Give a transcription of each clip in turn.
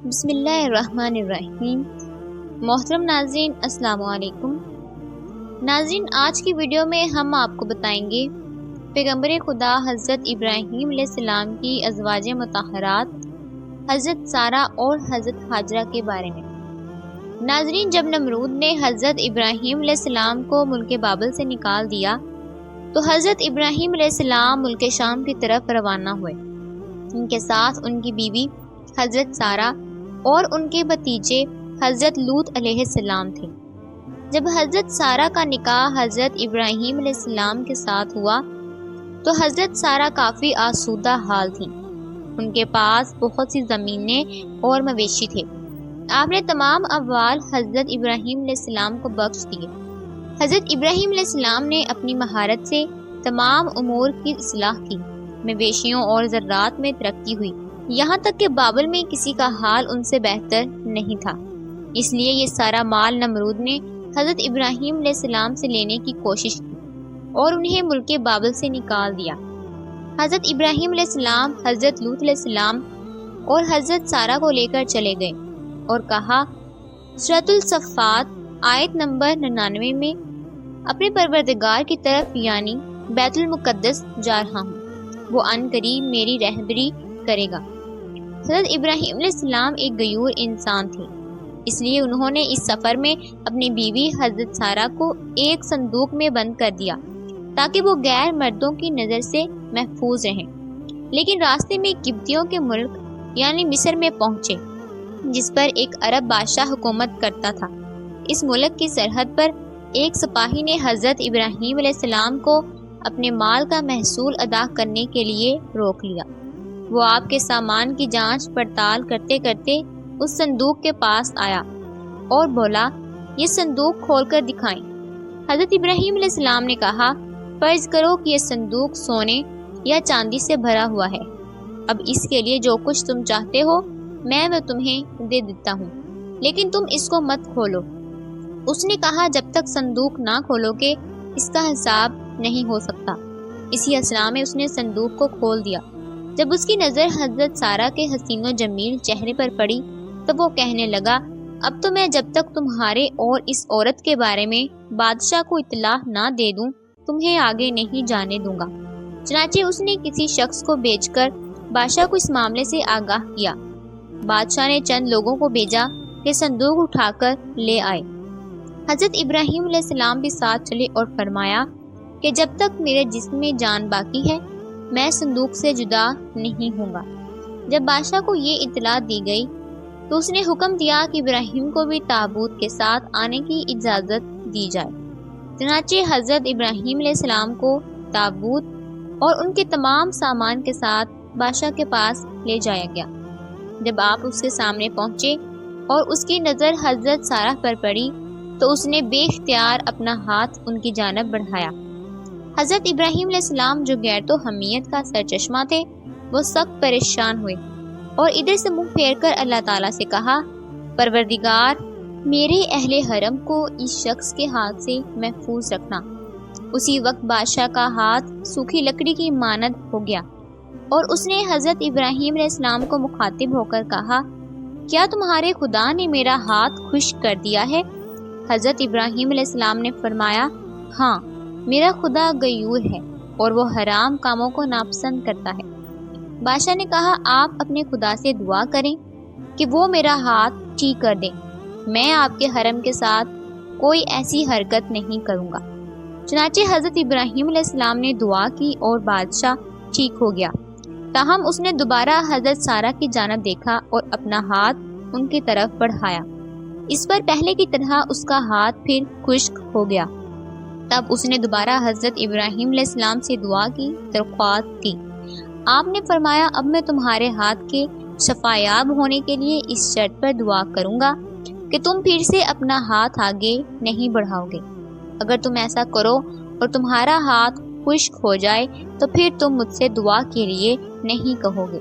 بسم اللہ الرحمن الرحیم۔ محترم ناظرین السلام علیکم۔ ناظرین، آج کی ویڈیو میں ہم آپ کو بتائیں گے پیغمبر خدا حضرت ابراہیم علیہ السلام کی ازواج مطہرات حضرت سارہ اور حضرت ہاجرہ کے بارے میں۔ ناظرین، جب نمرود نے حضرت ابراہیم علیہ السلام کو ملک بابل سے نکال دیا تو حضرت ابراہیم علیہ السلام ملک شام کی طرف روانہ ہوئے۔ ان کے ساتھ ان کی بیوی حضرت سارہ اور ان کے بھتیجے حضرت لوط علیہ السلام تھے۔ جب حضرت سارہ کا نکاح حضرت ابراہیم علیہ السلام کے ساتھ ہوا تو حضرت سارہ کافی آسودہ حال تھیں۔ ان کے پاس بہت سی زمینیں اور مویشی تھے۔ آپ نے تمام اموال حضرت ابراہیم علیہ السلام کو بخش دیے۔ حضرت ابراہیم علیہ السلام نے اپنی مہارت سے تمام امور کی اصلاح کی۔ مویشیوں اور زراعت میں ترقی ہوئی، یہاں تک کہ بابل میں کسی کا حال ان سے بہتر نہیں تھا۔ اس لیے یہ سارا مال نمرود نے حضرت ابراہیم علیہ السلام سے لینے کی کوشش کی اور انہیں ملک بابل سے نکال دیا۔ حضرت ابراہیم علیہ السلام حضرت لوط علیہ السلام اور حضرت سارہ کو لے کر چلے گئے اور کہا، سورۃ الصفات آیت نمبر 99 میں، اپنے پروردگار کی طرف یعنی بیت المقدس جا رہا ہوں، وہ عن قریب میری رہبری کرے گا۔ حضرت ابراہیم علیہ السلام ایک غیور انسان تھے، اس لیے انہوں نے اس سفر میں اپنی بیوی حضرت سارہ کو ایک صندوق میں بند کر دیا تاکہ وہ غیر مردوں کی نظر سے محفوظ رہیں۔ لیکن راستے میں قبطیوں کے ملک یعنی مصر میں پہنچے، جس پر ایک عرب بادشاہ حکومت کرتا تھا۔ اس ملک کی سرحد پر ایک سپاہی نے حضرت ابراہیم علیہ السلام کو اپنے مال کا محصول ادا کرنے کے لیے روک لیا۔ وہ آپ کے سامان کی جانچ پڑتال کرتے کرتے اس صندوق کے پاس آیا اور بولا، یہ صندوق کھول کر دکھائیں۔ حضرت ابراہیم علیہ السلام نے کہا، فرض کرو کہ یہ صندوق سونے یا چاندی سے بھرا ہوا ہے، اب اس کے لیے جو کچھ تم چاہتے ہو میں وہ تمہیں دے دیتا ہوں، لیکن تم اس کو مت کھولو۔ اس نے کہا، جب تک صندوق نہ کھولو گے اس کا حساب نہیں ہو سکتا۔ اسی اسنا میں اس نے صندوق کو کھول دیا۔ جب اس کی نظر حضرت سارہ کے حسین و جمیل چہرے پر پڑی تو وہ کہنے لگا، اب تو میں جب تک تمہارے اور اس عورت کے بارے میں بادشاہ کو اطلاع نہ دے دوں تمہیں آگے نہیں جانے دوں گا۔ چنانچہ اس نے کسی شخص کو بھیج کر بادشاہ کو اس معاملے سے آگاہ کیا۔ بادشاہ نے چند لوگوں کو بھیجا کہ صندوق اٹھا کر لے آئے۔ حضرت ابراہیم علیہ السلام بھی ساتھ چلے اور فرمایا کہ جب تک میرے جسم میں جان باقی ہے میں صندوق سے جدا نہیں ہوں گا۔ جب بادشاہ کو یہ اطلاع دی گئی تو اس نے حکم دیا کہ ابراہیم کو بھی تابوت کے ساتھ آنے کی اجازت دی جائے۔ چنانچہ حضرت ابراہیم علیہ السلام کو تابوت اور ان کے تمام سامان کے ساتھ بادشاہ کے پاس لے جایا گیا۔ جب آپ اس کے سامنے پہنچے اور اس کی نظر حضرت سارہ پر پڑی تو اس نے بے اختیار اپنا ہاتھ ان کی جانب بڑھایا۔ حضرت ابراہیم علیہ السلام جو غیرت و حمیت کا سرچشمہ تھے وہ سخت پریشان ہوئے اور ادھر سے منہ پھیر کر اللہ تعالیٰ سے کہا، پروردگار، میرے اہل حرم کو اس شخص کے ہاتھ سے محفوظ رکھنا۔ اسی وقت بادشاہ کا ہاتھ سوکھی لکڑی کی مانند ہو گیا اور اس نے حضرت ابراہیم علیہ السلام کو مخاطب ہو کر کہا، کیا تمہارے خدا نے میرا ہاتھ خشک کر دیا ہے؟ حضرت ابراہیم علیہ السلام نے فرمایا، ہاں، میرا خدا غیور ہے اور وہ حرام کاموں کو ناپسند کرتا ہے۔ بادشاہ نے کہا، آپ اپنے خدا سے دعا کریں کہ وہ میرا ہاتھ ٹھیک کر دیں، میں آپ کے حرم کے ساتھ کوئی ایسی حرکت نہیں کروں گا۔ چنانچہ حضرت ابراہیم علیہ السلام نے دعا کی اور بادشاہ ٹھیک ہو گیا۔ تاہم اس نے دوبارہ حضرت سارہ کی جانب دیکھا اور اپنا ہاتھ ان کی طرف بڑھایا۔ اس پر پہلے کی طرح اس کا ہاتھ پھر خشک ہو گیا۔ تب اس نے دوبارہ حضرت ابراہیم علیہ السلام سے دعا کی درخواست کی۔ آپ نے فرمایا، اب میں تمہارے ہاتھ کے شفایاب ہونے کے لیے اس شرط پر دعا کروں گا کہ تم پھر سے اپنا ہاتھ آگے نہیں بڑھاؤ گے۔ اگر تم ایسا کرو اور تمہارا ہاتھ خشک ہو جائے تو پھر تم مجھ سے دعا کے لیے نہیں کہو گے۔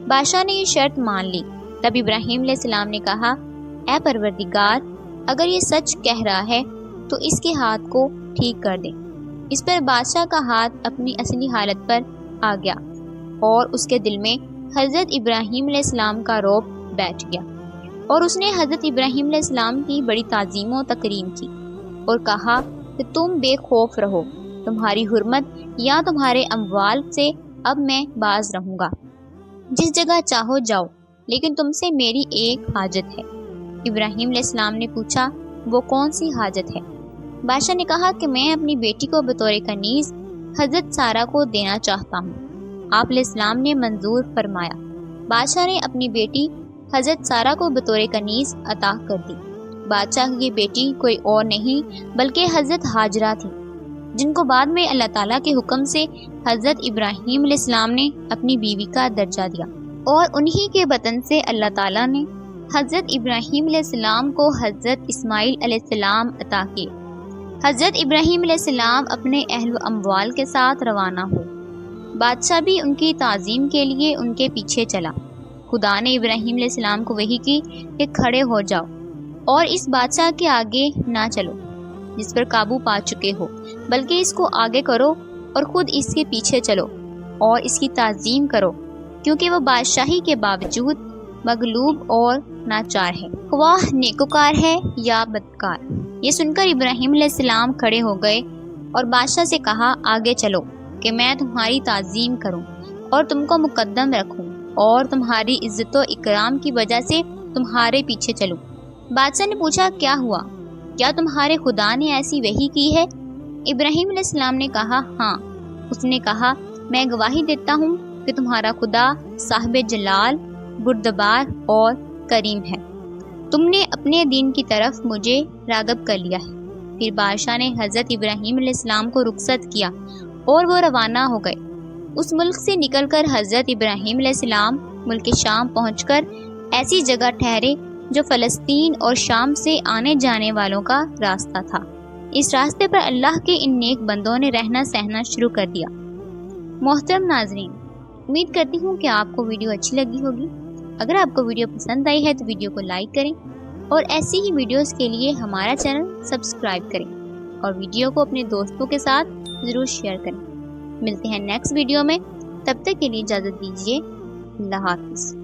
بادشاہ نے یہ شرط مان لی۔ تب ابراہیم علیہ السلام نے کہا، اے پروردگار، اگر یہ سچ کہہ رہا ہے تو اس کے ہاتھ کو ٹھیک کر دیں۔ اس پر بادشاہ کا ہاتھ اپنی اصلی حالت پر آ گیا اور اس کے دل میں حضرت ابراہیم علیہ السلام کا رعب بیٹھ گیا۔ اور اس نے حضرت ابراہیم علیہ السلام کی بڑی تعظیم و تکریم کی اور کہا کہ تم بے خوف رہو، تمہاری حرمت یا تمہارے اموال سے اب میں باز رہوں گا، جس جگہ چاہو جاؤ، لیکن تم سے میری ایک حاجت ہے۔ ابراہیم علیہ السلام نے پوچھا وہ کون سی حاجت ہے؟ بادشاہ نے کہا کہ میں اپنی بیٹی کو بطور کنیز حضرت سارہ کو دینا چاہتا ہوں۔ آپ علیہ السلام نے منظور فرمایا۔ بادشاہ نے اپنی بیٹی حضرت سارہ کو بطور کنیز عطا کر دی۔ بادشاہ کی بیٹی کوئی اور نہیں بلکہ حضرت ہاجرہ تھی، جن کو بعد میں اللہ تعالیٰ کے حکم سے حضرت ابراہیم علیہ السلام نے اپنی بیوی کا درجہ دیا، اور انہی کے بطن سے اللہ تعالیٰ نے حضرت ابراہیم علیہ السلام کو حضرت اسماعیل علیہ السلام عطا کیے۔ حضرت ابراہیم علیہ السلام اپنے اہل و اموال کے ساتھ روانہ ہوئے۔ بادشاہ بھی ان کی تعظیم کے لیے ان کے پیچھے چلا۔ خدا نے ابراہیم علیہ السلام کو وحی کی کہ کھڑے ہو جاؤ اور اس بادشاہ کے آگے نہ چلو جس پر قابو پا چکے ہو، بلکہ اس کو آگے کرو اور خود اس کے پیچھے چلو اور اس کی تعظیم کرو، کیونکہ وہ بادشاہی کے باوجود مغلوب اور ناچار ہے، خواہ نیکوکار ہے یا بدکار۔ یہ سن کر ابراہیم علیہ السلام کھڑے ہو گئے اور بادشاہ سے کہا آگے چلو کہ میں تمہاری تعظیم کروں اور تم کو مقدم رکھوں اور تمہاری عزت و اکرام کی وجہ سے تمہارے پیچھے چلوں۔ بادشاہ نے پوچھا کیا ہوا؟ کیا تمہارے خدا نے ایسی وحی کی ہے؟ ابراہیم علیہ السلام نے کہا ہاں۔ اس نے کہا میں گواہی دیتا ہوں کہ تمہارا خدا صاحب جلال، بردبار اور کریم ہے۔ تم نے اپنے دین کی طرف مجھے راغب کر لیا ہے۔ پھر بادشاہ نے حضرت ابراہیم علیہ السلام کو رخصت کیا اور وہ روانہ ہو گئے۔ اس ملک سے نکل کر حضرت ابراہیم علیہ السلام ملک شام پہنچ کر ایسی جگہ ٹھہرے جو فلسطین اور شام سے آنے جانے والوں کا راستہ تھا۔ اس راستے پر اللہ کے ان نیک بندوں نے رہنا سہنا شروع کر دیا۔ محترم ناظرین، امید کرتی ہوں کہ آپ کو ویڈیو اچھی لگی ہوگی۔ اگر آپ کو ویڈیو پسند آئی ہے تو ویڈیو کو لائک کریں اور ایسی ہی ویڈیوز کے لیے ہمارا چینل سبسکرائب کریں اور ویڈیو کو اپنے دوستوں کے ساتھ ضرور شیئر کریں۔ ملتے ہیں نیکسٹ ویڈیو میں، تب تک کے لیے اجازت دیجیے۔ اللہ حافظ۔